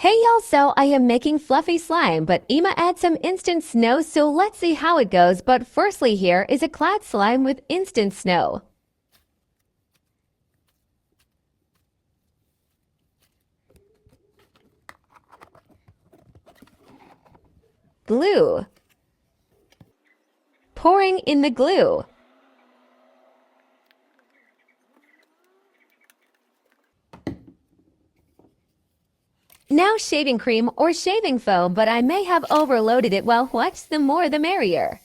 Hey y'all, so I am making fluffy slime, but Ima adds some instant snow, so let's see how it goes. But firstly, here is a clad slime with instant snow. Glue. Pouring in the glue. Now shaving cream or shaving foam, but I may have overloaded it. Well, what's the more the merrier.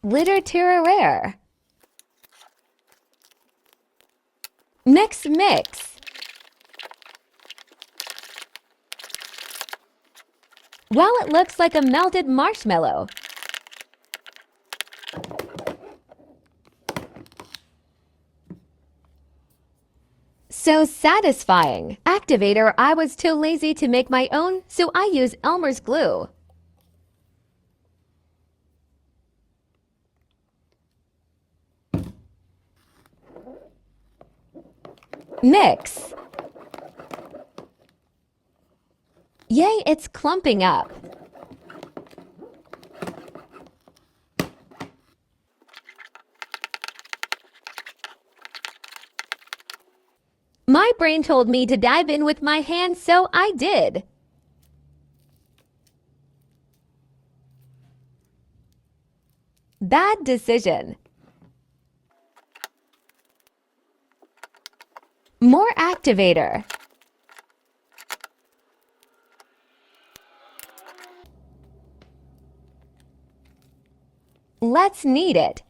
Glitter Terraraire. Mix. Well, it looks like a melted marshmallow. So satisfying. Activator, I was too lazy to make my own, so I use Elmer's glue. Mix. Yay, it's clumping up. My brain told me to dive in with my hands, so I did. Bad decision. More activator. Let's knead it.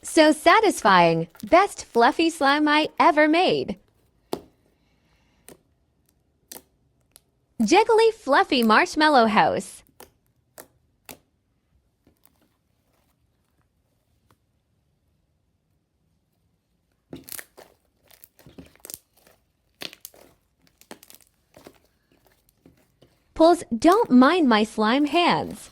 So satisfying. Best fluffy slime I ever made. Jiggly fluffy marshmallow house. Pulls, don't mind my slime hands.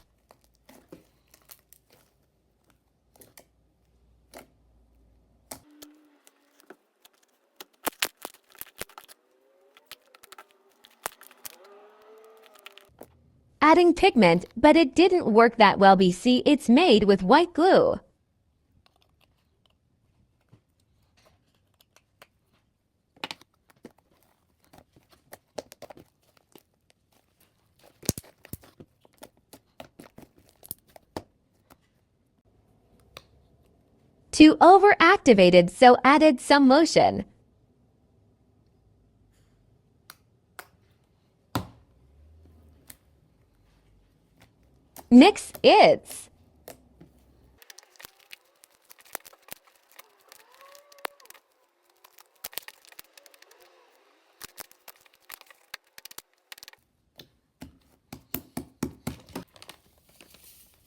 Adding pigment, but it didn't work that well. See, it's made with white glue. Too overactivated, so added some motion. Mix it.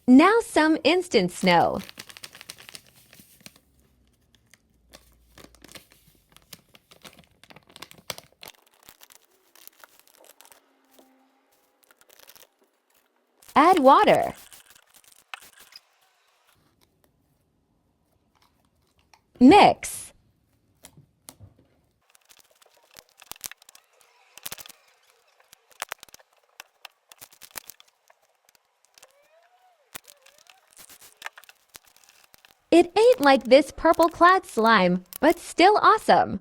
Now some instant snow. Add water. Mix. It ain't like this purple clad slime, but still awesome.